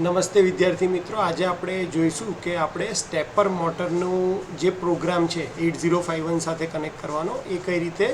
નમસ્તે વિદ્યાર્થી મિત્રો, આજે આપણે જોઈશું કે આપણે સ્ટેપર મોટરનું જે પ્રોગ્રામ છે 8051 સાથે કનેક્ટ કરવાનો એ કઈ રીતે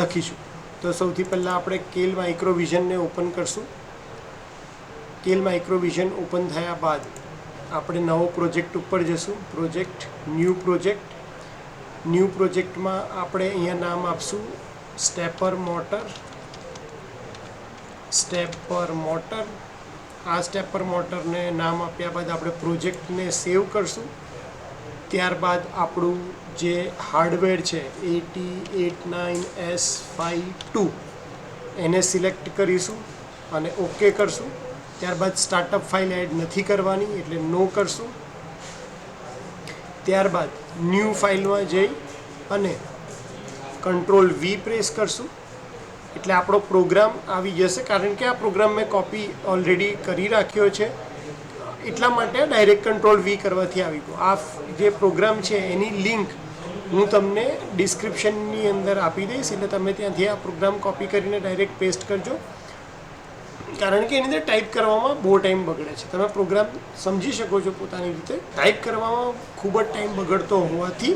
લખીશું. તો સૌથી પહેલાં આપણે કેલ માઇક્રોવિઝનને ઓપન કરશું. કેલ માઇક્રોવિઝન ઓપન થયા બાદ આપણે નવો પ્રોજેક્ટ ઉપર જશું. ન્યૂ પ્રોજેક્ટમાં આપણે અહીંયા નામ આપશું સ્ટેપર મોટર. આ સ્ટેપર મોટરને નામ આપ્યા બાદ આપણે પ્રોજેક્ટને સેવ કરશું. ત્યારબાદ આપણું જે હાર્ડવેર છે 8089S52 એને સિલેક્ટ કરીશું અને ઓકે કરશું. ત્યારબાદ સ્ટાર્ટઅપ ફાઇલ એડ નથી કરવાની એટલે નો કરશું. ત્યારબાદ ન્યૂ ફાઇલમાં જઈ અને કંટ્રોલ V પ્રેસ કરશું એટલે આપણો પ્રોગ્રામ આવી જશે. કારણ કે આ પ્રોગ્રામ મેં કોપી ઓલરેડી કરી રાખ્યો છે એટલા માટે ડાયરેક્ટ કંટ્રોલ V કરવાથી આવી ગયો. આ જે પ્રોગ્રામ છે એની લિંક હું તમને ડિસ્ક્રિપ્શનની અંદર આપી દઈશ એટલે તમે ત્યાંથી આ પ્રોગ્રામ કોપી કરીને ડાયરેક્ટ પેસ્ટ કરજો. કારણ કે એની અંદર ટાઈપ કરવામાં બહુ ટાઈમ બગડે છે. તમે પ્રોગ્રામ સમજી શકો છો પોતાની રીતે. ટાઈપ કરવામાં ખૂબ જ ટાઈમ બગડતો હોવાથી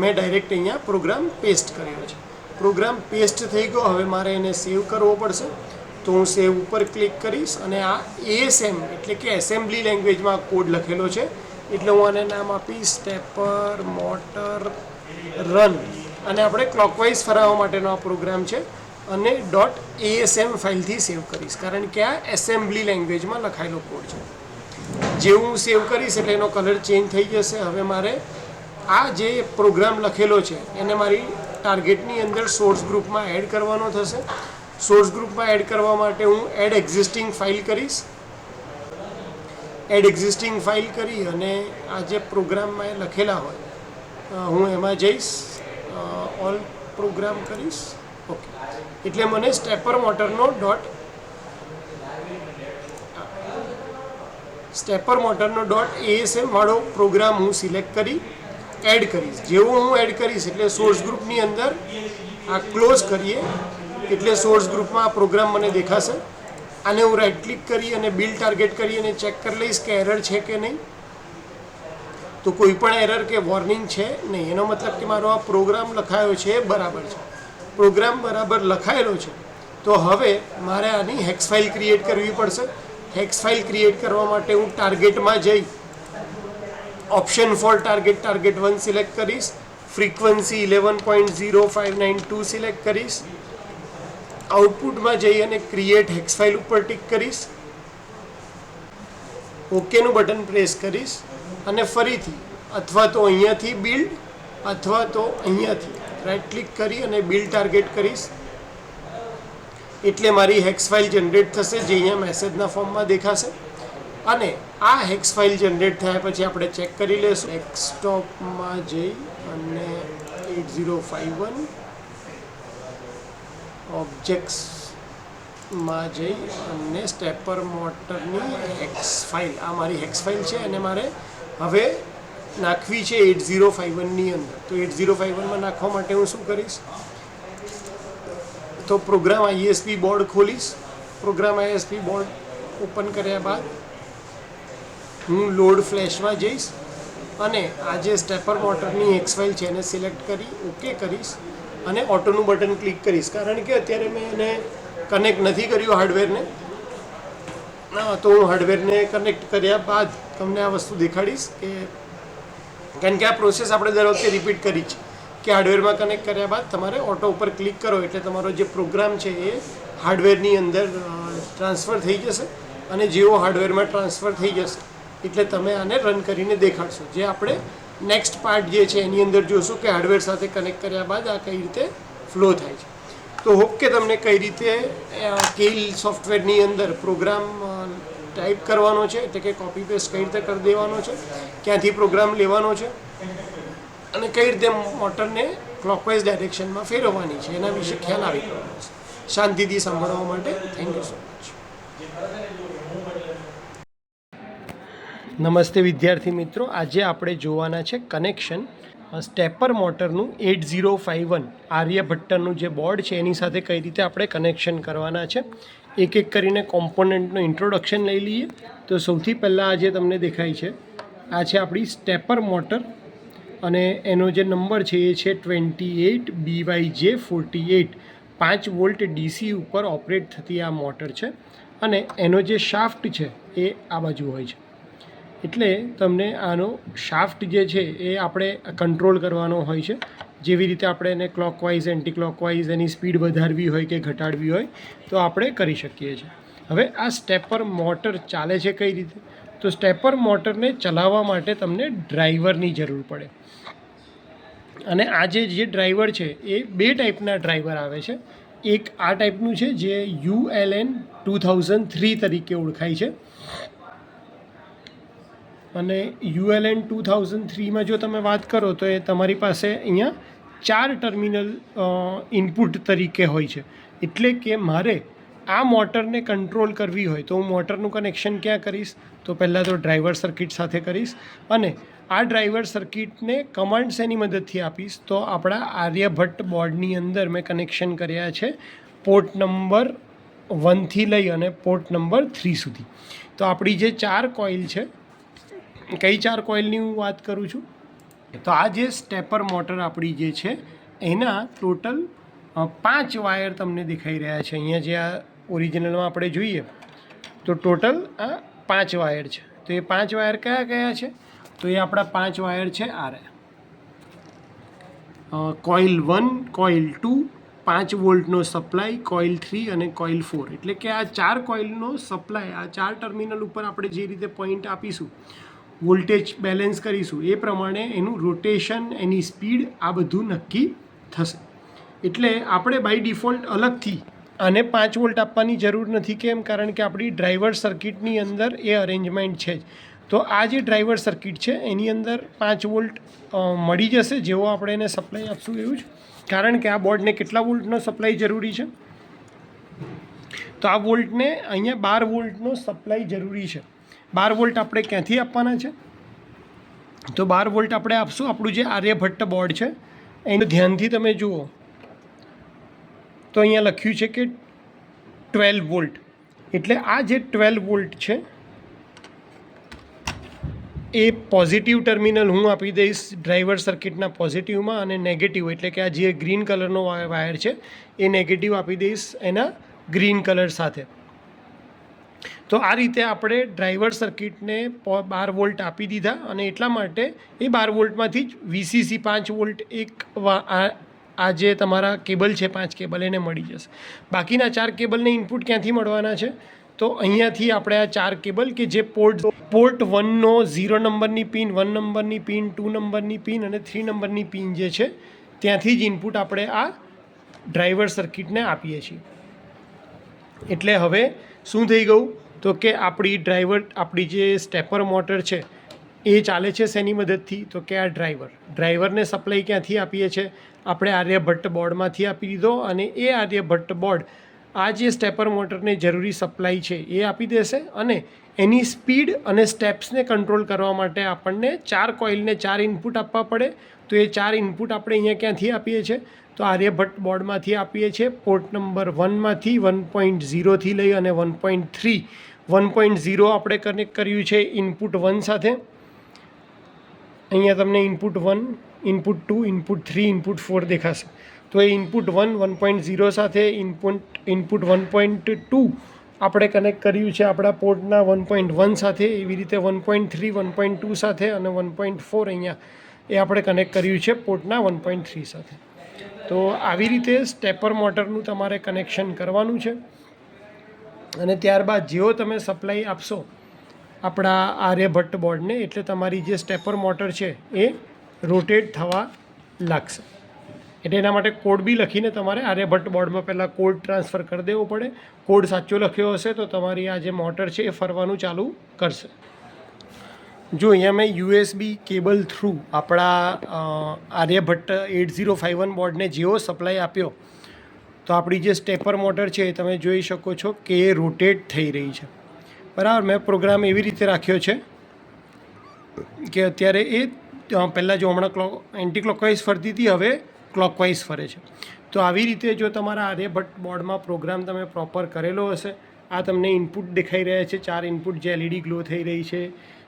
મેં ડાયરેક્ટ અહીંયા પ્રોગ્રામ પેસ્ટ કર્યો છે. પ્રોગ્રામ પેસ્ટ થઈ ગયો. હવે મારે એને સેવ કરવો પડશે તો હું સેવ ઉપર ક્લિક કરીશ અને આ ASM એટલે કે એસેમ્બલી લેંગ્વેજમાં કોડ લખેલો છે એટલે હું આને નામ આપીશ સ્ટેપર મોટર રન અને આપણે ક્લોકવાઇઝ ફરાવવા માટેનો આ પ્રોગ્રામ છે અને .asm ફાઇલથી સેવ કરીશ કારણ કે આ એસેમ્બલી લેંગ્વેજમાં લખાયેલો કોડ છે. જેવું હું સેવ કરીશ એટલે એનો કલર ચેન્જ થઈ જશે. હવે મારે આ જે પ્રોગ્રામ લખેલો છે એને મારી ટાર્ગેટની અંદર સોર્સ ગ્રુપમાં એડ કરવાનો થશે. સોર્સ ગ્રુપમાં એડ કરવા માટે હું એડ એક્ઝિસ્ટિંગ ફાઇલ કરીશ. એડ એક્ઝિસ્ટિંગ ફાઇલ કરી અને આ જે પ્રોગ્રામમાં લખેલા હોય હું એમાં જઈશ, ઓલ પ્રોગ્રામ કરીશ. ઓકે, એટલે મને સ્ટેપર મોટરનો .asm વાળો પ્રોગ્રામ હું સિલેક્ટ કરી એડ કરીશ. જેવું હું એડ કરીશ એટલે સોર્સ ગ્રુપની અંદર આ ક્લોઝ કરીએ એટલે સોર્સ ગ્રુપમાં આ પ્રોગ્રામ મને દેખાશે. આને હું રાઇટ ક્લિક કરી અને બિલ્ડ ટાર્ગેટ કરી અને ચેક કરી લઈશ કે એરર છે કે નહીં. તો કોઈ પણ એરર કે વોર્નિંગ છે નહીં. એનો મતલબ કે મારો આ પ્રોગ્રામ લખાયો છે એ બરાબર છે. પ્રોગ્રામ બરાબર લખાયેલો છે તો હવે મારે આની હેક્સ ફાઇલ ક્રિએટ કરવી પડશે. હેક્સ ફાઇલ ક્રિએટ કરવા માટે હું ટાર્ગેટમાં જઈ ઓપ્શન ફોર ટાર્ગેટ 1 સિલેક્ટ કરીશ. ફ્રીક્વન્સી 11.0592 સિલેક્ટ કરીશ. આઉટપુટમાં જઈ અને ક્રિએટ હેક્સ ફાઇલ ઉપર ટિક કરીશ. ઓકેનું બટન પ્રેસ કરીશ અને ફરીથી અથવા તો અહીંયાથી બિલ્ડ અથવા તો અહીંયાથી રાઇટ ક્લિક કરી અને બિલ્ડ ટાર્ગેટ કરીશ એટલે મારી હેક્સ ફાઇલ જનરેટ થશે જે અહીંયા મેસેજના ફોર્મમાં દેખાશે. અને આ હેક્સ ફાઇલ જનરેટ થયા પછી આપણે ચેક કરી લઈશું. ડેસ્કટોપમાં જઈ અને 8051 ઓબ્જેક્ટ્સમાં જઈ અને સ્ટેપર મોટરની હેક્સ ફાઇલ, આ મારી હેક્સ ફાઇલ છે અને મારે હવે નાખવી છે 8051ની અંદર. તો 8051માં નાખવા માટે હું શું કરીશ તો પ્રોગ્રામ ISP બોર્ડ ખોલીશ. પ્રોગ્રામ ISP બોર્ડ ઓપન કર્યા બાદ હું લોડ ફ્લેશમાં જઈશ અને આ જે સ્ટેપર મોટરની હેક્સ ફાઇલ છે એને સિલેક્ટ કરી ઓકે કરીશ અને ઓટોનું બટન ક્લિક કરીશ. કારણ કે અત્યારે મેં એને કનેક્ટ નથી કર્યું હાર્ડવેરને, તો હું હાર્ડવેરને કનેક્ટ કર્યા બાદ તમને આ વસ્તુ દેખાડીશ કે કારણ કે આ પ્રોસેસ આપણે દર વખતે રિપીટ કરી છે કે હાર્ડવેરમાં કનેક્ટ કર્યા બાદ તમારે ઓટો ઉપર ક્લિક કરો એટલે તમારો જે પ્રોગ્રામ છે એ હાર્ડવેરની અંદર ટ્રાન્સફર થઈ જશે અને જેવો હાર્ડવેરમાં ટ્રાન્સફર થઈ જશે એટલે તમે આને રન કરીને દેખાડશો. જે આપણે નેક્સ્ટ પાર્ટ જે છે એની અંદર જોશું કે હાર્ડવેર સાથે કનેક્ટ કર્યા બાદ આ કઈ રીતે ફ્લો થાય છે. તો હોપ કે તમને કઈ રીતે કેલ સોફ્ટવેરની અંદર પ્રોગ્રામ ટાઈપ કરવાનો છે એટલે કે કોપી પેસ્ટ કઈ રીતે કરી દેવાનો છે, ક્યાંથી પ્રોગ્રામ લેવાનો છે અને કઈ રીતે મોટરને ક્લોકવાઇઝ ડાયરેક્શનમાં ફેરવવાની છે એના વિશે ખ્યાલ આવી ગયો છે. શાંતિથી સાંભળવા માટે થેન્ક યુ સો મચ. નમસ્તે વિદ્યાર્થી મિત્રો, આજે આપણે જોવાના છે કનેક્શન સ્ટેપર મોટરનું 8051 આર્યભટ્ટનું જે બોર્ડ છે એની સાથે કઈ રીતે આપણે કનેક્શન કરવાના છે એક એક કરીને કોમ્પોનન્ટનું ઇન્ટ્રોડક્શન લઈ લઈએ. તો સૌથી પહેલાં આ જે તમને દેખાય છે આ છે આપણી સ્ટેપર મોટર અને એનો જે નંબર છે એ છે 28 BYJ48. 5 વોલ્ટ DC ઉપર ઓપરેટ થતી આ મોટર છે અને એનો જે શાફ્ટ છે એ આ બાજુ હોય છે. એટલે તમને આનો શાફ્ટ જે છે એ આપણે કંટ્રોલ કરવાનો હોય છે. જેવી રીતે આપણે એને ક્લોકવાઇઝ એન્ટી ક્લોકવાઇઝ એની સ્પીડ વધારવી હોય કે ઘટાડવી હોય તો આપણે કરી શકીએ છીએ. હવે આ સ્ટેપર મોટર ચાલે છે કઈ રીતે? તો સ્ટેપર મોટરને ચલાવવા માટે તમને ડ્રાઈવરની જરૂર પડે અને આ જે ડ્રાઈવર છે એ બે ટાઈપના ડ્રાઈવર આવે છે. એક આ ટાઈપનું છે જે ULN 2003 તરીકે ઓળખાય છે અને ULN 2003માં જો તમે વાત કરો તો એ તમારી પાસે અહીંયા 4 ટર્મિનલ ઇનપુટ તરીકે હોય છે. એટલે કે મારે આ મોટરને કંટ્રોલ કરવી હોય તો હું મોટરનું કનેક્શન ક્યાં કરીશ? તો પહેલાં તો ડ્રાઈવર સર્કિટ સાથે કરીશ અને આ ડ્રાઈવર સર્કિટને કમાન્ડ્સ એની મદદથી આપીશ. તો આપણા આર્યભટ્ટ બોર્ડની અંદર મેં કનેક્શન કર્યા છે પોર્ટ નંબર 1 થી લઈ અને પોર્ટ નંબર 3 સુધી. તો આપણી જે 4 કોઇલ છે, કઈ 4 કોઇલની હું વાત કરું છું? તો આ જે સ્ટેપર મોટર આપણી જે છે એના ટોટલ 5 વાયર તમને દેખાઈ રહ્યા છે. અહીંયા જે આ ઓરિજિનલમાં આપણે જોઈએ તો ટોટલ આ 5 વાયર છે. તો એ 5 વાયર કયા કયા છે? તો એ આપણા 5 વાયર છે આ રહ્યા. કોઇલ 1, કોઇલ 2, 5 વોલ્ટનો સપ્લાય, કોઇલ 3 અને કોઇલ 4. એટલે કે આ 4 કોઇલનો સપ્લાય, આ 4 ટર્મિનલ ઉપર આપણે જે રીતે પોઈન્ટ આપીશું, વોલ્ટેજ બેલેન્સ કરીશું, એ પ્રમાણે એનું રોટેશન, એની સ્પીડ આ બધું નક્કી થશે. એટલે આપણે બાય ડિફોલ્ટ અલગથી આને 5 વોલ્ટ આપવાની જરૂર નથી. કેમ? કારણ કે આપણી ડ્રાઈવર સર્કિટની અંદર એ અરેન્જમેન્ટ છે જ. તો આ જે ડ્રાઈવર સર્કિટ છે એની અંદર 5 વોલ્ટ મળી જશે જેવો આપણે એને સપ્લાય આપશું એવું જ. કારણ કે આ બોર્ડને કેટલા વોલ્ટનો સપ્લાય જરૂરી છે? તો આ વોલ્ટને અહીંયા 12 વોલ્ટનો સપ્લાય જરૂરી છે. 12 વોલ્ટ આપણે ક્યાંથી આપવાના છે? તો 12 વોલ્ટ આપણે આપશું આપણું જે આર્યભટ્ટ બોર્ડ છે એનું ધ્યાનથી તમે જુઓ તો અહીંયા લખ્યું છે કે 12 વોલ્ટ. એટલે આ જે 12 વોલ્ટ છે એ પોઝિટિવ ટર્મિનલ હું આપી દઈશ ડ્રાઈવર સર્કિટના પોઝિટિવમાં અને નેગેટિવ એટલે કે આ જે ગ્રીન કલરનો વાયર છે એ નેગેટિવ આપી દઈશ એના ગ્રીન કલર સાથે. તો આ રીતે આપણે ડ્રાઈવર સર્કિટને 12 વોલ્ટ આપી દીધા અને એટલા માટે એ 12 વોલ્ટમાંથી જ VCC 5 વોલ્ટ એક આ જે તમારા કેબલ છે 5 કેબલ એને મળી જશે. બાકીના 4 કેબલને ઇનપુટ ક્યાંથી મળવાના છે? તો અહીંયાથી આપણે આ 4 કેબલ કે જે પોર્ટ 1નો 0 નંબરની પિન, 1 નંબરની પિન, 2 નંબરની પિન અને 3 નંબરની પિન જે છે ત્યાંથી જ ઇનપુટ આપણે આ ડ્રાઈવર સર્કિટને આપીએ છીએ. એટલે હવે શું થઈ ગયું? તો કે આપણી જે સ્ટેપર મોટર છે એ ચાલે છે શેની મદદથી? તો કે આ ડ્રાઈવરને સપ્લાય ક્યાંથી આપીએ છીએ? આપણે આર્યભટ્ટ બોર્ડમાંથી આપી દીધો અને એ આર્યભટ્ટ બોર્ડ આ જે સ્ટેપર મોટરને જરૂરી સપ્લાય છે એ આપી દેશે અને એની સ્પીડ અને સ્ટેપ્સને કંટ્રોલ કરવા માટે આપણને 4 કોઇલને 4 ઇનપુટ આપવા પડે. તો એ 4 ઇનપુટ આપણે અહીંયા ક્યાંથી આપીએ છીએ? તો આર્યભટ્ટ બોર્ડમાંથી આપીએ છીએ પોર્ટ નંબર 1માંથી 1.0થી લઈ અને 1.3. 1.0 આપણે કનેક્ટ કર્યું છે ઇનપુટ 1 સાથે. અહીંયા તમને ઇનપુટ 1, ઇનપુટ 2, ઇનપુટ 3, ઇનપુટ 4 દેખાશે. તો એ ઇનપુટ 1.0 સાથે ઇનપુટ 1.2 આપણે કનેક્ટ કર્યું છે આપણા પોર્ટના 1.1 સાથે. એવી રીતે 1.3, 1.2 સાથે અને 1.4 અહીંયા એ આપણે કનેક્ટ કર્યું છે પોર્ટના 1.3 સાથે. તો આવી રીતે સ્ટેપર મોટરનું તમારે કનેક્શન કરવાનું છે અને ત્યારબાદ જેવો તમે સપ્લાય આપશો આપણા આર્યભટ્ટ બોર્ડને એટલે તમારી જે સ્ટેપર મોટર છે એ રોટેટ થવા લાગશે. એટલે એના માટે કોડ બી લખીને તમારે આર્યભટ્ટ બોર્ડમાં પહેલાં કોડ ટ્રાન્સફર કરી દેવો પડે. કોડ સાચો લખ્યો હશે તો તમારી આ જે મોટર છે એ ફરવાનું ચાલુ કરશે. જો અહીંયા મેં USB કેબલ થ્રુ આપણા આર્યભટ્ટ 8051 બોર્ડને જેવો સપ્લાય આપ્યો તો આપણી જે સ્ટેપર મોટર છે એ તમે જોઈ શકો છો કે એ રોટેટ થઈ રહી છે. બરાબર. મેં પ્રોગ્રામ એવી રીતે રાખ્યો છે કે અત્યારે એ પહેલાં જો હમણાં એન્ટી ક્લોકવાઇઝ ફરતી હતી, હવે ક્લોકવાઇઝ ફરે છે. તો આવી રીતે જો તમારા આર્યભટ્ટ બોર્ડમાં પ્રોગ્રામ તમે પ્રોપર કરેલો હશે, આ તમને ઇનપુટ દેખાઈ રહ્યા છે, 4 ઇનપુટ જે LED ગ્લો થઈ રહી છે,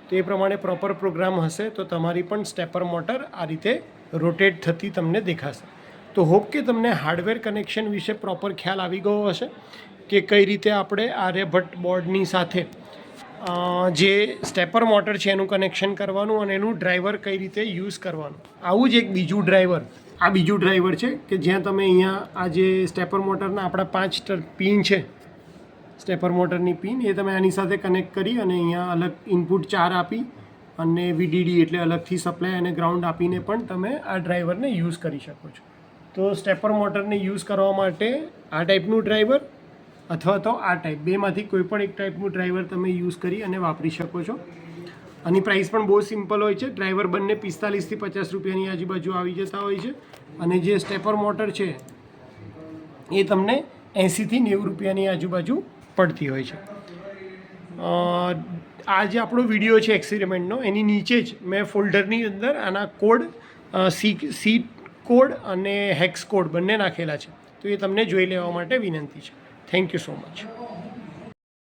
તો એ પ્રમાણે પ્રોપર પ્રોગ્રામ હશે તો તમારી પણ સ્ટેપર મોટર આ રીતે રોટેટ થતી તમને દેખાશે. તો હોપ કે તમને હાર્ડવેર કનેક્શન વિશે પ્રોપર ખ્યાલ આવી ગયો હશે કે કઈ રીતે આપણે આર્યભટ્ટ બોર્ડની સાથે જે સ્ટેપર મોટર છે એનું કનેક્શન કરવાનું અને એનું ડ્રાઈવર કઈ રીતે યુઝ કરવાનું. આવું જ એક બીજું ડ્રાઈવર છે કે જ્યાં તમે અહીંયા આ જે સ્ટેપર મોટરના આપણા 5 પિન છે, સ્ટેપર મોટરની પિન એ તમે આની સાથે કનેક્ટ કરી અને અહીંયા અલગ ઇનપુટ 4 આપી અને VDD એટલે અલગથી સપ્લાય અને ગ્રાઉન્ડ આપીને પણ તમે આ ડ્રાઈવરને યુઝ કરી શકો છો. તો સ્ટેપર મોટરને યુઝ કરવા માટે આ ટાઈપનું ડ્રાઈવર અથવા તો આ ટાઈપ બેમાંથી કોઈ પણ એક ટાઈપનું ડ્રાઈવર તમે યુઝ કરી અને વાપરી શકો છો. આની પ્રાઇસ પણ બહુ સિમ્પલ હોય છે. ડ્રાઈવર બંને 45 થી 50 રૂપિયાની આજુબાજુ આવી જતા હોય છે અને જે સ્ટેપર મોટર છે એ તમને 80 થી 90 રૂપિયાની આજુબાજુ પડતી હોય છે. આ જે આપણો વિડીયો છે એક્સપેરિમેન્ટનો, એની નીચે જ મેં ફોલ્ડરની અંદર આના કોડ સી કોડ અને હેક્સ કોડ બંને નાખેલા છે, તો એ તમને જોઈ લેવા માટે વિનંતી છે. Thank you so much.